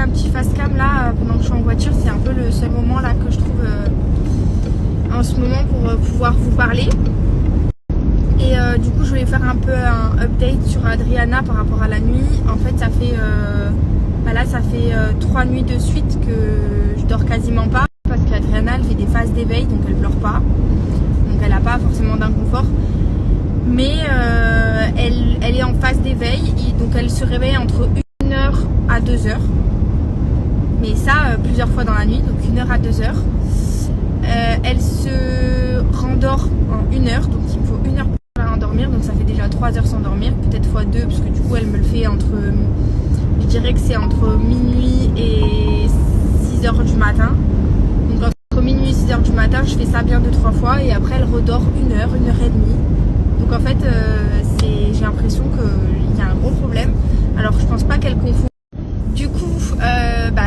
un petit face cam là pendant que je suis en voiture. C'est un peu le seul moment là que je trouve en ce moment pour pouvoir vous parler. Et du coup je voulais faire un peu un update sur Adriana par rapport à la nuit. En fait ça fait là ça fait 3 nuits de suite que je dors quasiment pas, parce qu'Adriana elle fait des phases d'éveil, donc elle pleure pas, donc elle n'a pas forcément d'inconfort, mais elle est en phase d'éveil, donc elle se réveille entre 1h à 2h, mais ça plusieurs fois dans la nuit, donc 1h à 2h. Elle se rendort en 1h, donc il me faut 1h pour la rendormir, donc ça fait déjà 3 heures sans dormir, peut-être x 2, parce que du coup elle me le fait entre, je dirais que c'est entre minuit et 6h du matin. Donc entre minuit et 6h du matin, je fais ça bien 2-3 fois, et après elle redort 1h, 1h30. Donc en fait j'ai l'impression qu'il y a un gros problème. Alors je pense pas qu'elle confond. Du coup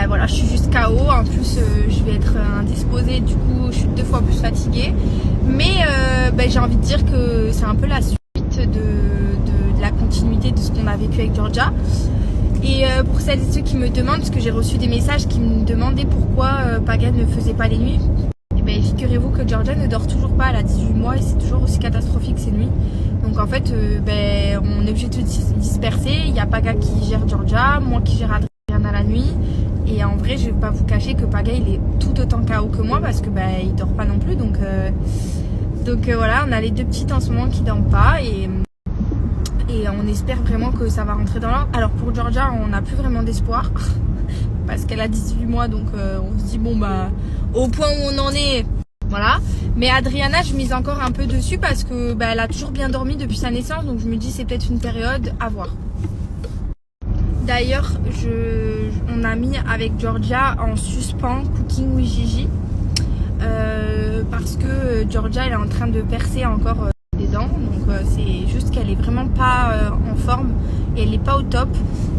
voilà, je suis juste KO, en plus je vais être indisposée, du coup je suis 2 fois plus fatiguée, mais j'ai envie de dire que c'est un peu la suite de la continuité de ce qu'on a vécu avec Georgia. Et pour celles et ceux qui me demandent, parce que j'ai reçu des messages qui me demandaient pourquoi Paga ne faisait pas les nuits, et figurez-vous que Georgia ne dort toujours pas, elle a 18 mois et c'est toujours aussi catastrophique ces nuits. Donc en fait on est obligé de se disperser, il y a Paga qui gère Georgia, moi qui gère Adriana la nuit. Et en vrai, je vais pas vous cacher que Paga il est tout autant KO que moi, parce que il dort pas non plus. Donc voilà, on a les 2 petites en ce moment qui dorment pas, et on espère vraiment que ça va rentrer dans l'ordre. Alors pour Georgia, on n'a plus vraiment d'espoir parce qu'elle a 18 mois, donc on se dit bon au point où on en est, voilà. Mais Adriana, je mise encore un peu dessus parce que elle a toujours bien dormi depuis sa naissance, donc je me dis c'est peut-être une période à voir. D'ailleurs, on a mis avec Georgia en suspens Cooking with Gigi parce que Georgia elle est en train de percer encore des dents, donc c'est juste qu'elle est vraiment pas en forme et elle est pas au top.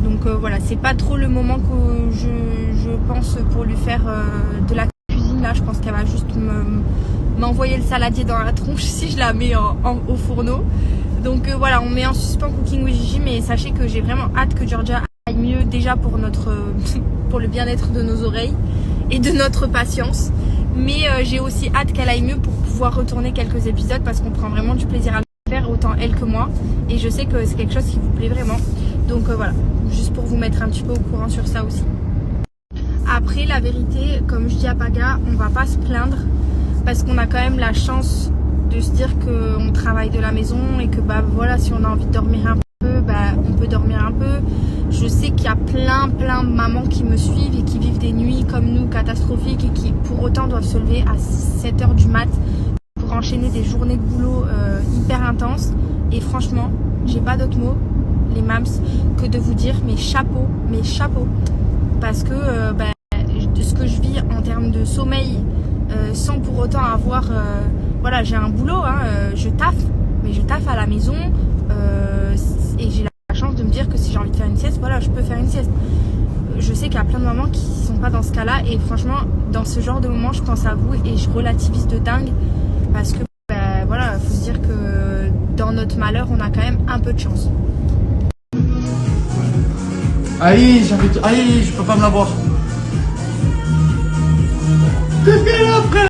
Donc voilà, c'est pas trop le moment que je pense pour lui faire de la cuisine. Là, je pense qu'elle va juste m'envoyer le saladier dans la tronche si je la mets au fourneau. Donc voilà, on met en suspens Cooking with Gigi, mais sachez que j'ai vraiment hâte que Georgia aille mieux, déjà pour pour le bien-être de nos oreilles et de notre patience, mais j'ai aussi hâte qu'elle aille mieux pour pouvoir retourner quelques épisodes, parce qu'on prend vraiment du plaisir à le faire, autant elle que moi, et je sais que c'est quelque chose qui vous plaît vraiment. Donc voilà, juste pour vous mettre un petit peu au courant sur ça aussi. Après, la vérité, comme je dis à Paga, on va pas se plaindre, parce qu'on a quand même la chance de se dire qu'on travaille de la maison, et que voilà, si on a envie de dormir un peu, on peut dormir un peu. Je sais qu'il y a plein de mamans qui me suivent et qui vivent des nuits comme nous catastrophiques, et qui pour autant doivent se lever à 7h du mat pour enchaîner des journées de boulot hyper intenses. Et franchement, j'ai pas d'autres mots, les mams, que de vous dire mais chapeau, parce que ce que je vis en termes de sommeil, sans pour autant avoir voilà, j'ai un boulot, je taffe, mais je taffe à la maison, et j'ai la chance de me dire que si j'ai envie de faire une sieste, voilà, je peux faire une sieste. Je sais qu'il y a plein de mamans qui sont pas dans ce cas-là, et franchement dans ce genre de moment je pense à vous et je relativise de dingue, parce que voilà, faut se dire que dans notre malheur on a quand même un peu de chance. Aïe, je peux pas me la boire. Qu'est-ce qu'elle a, frère?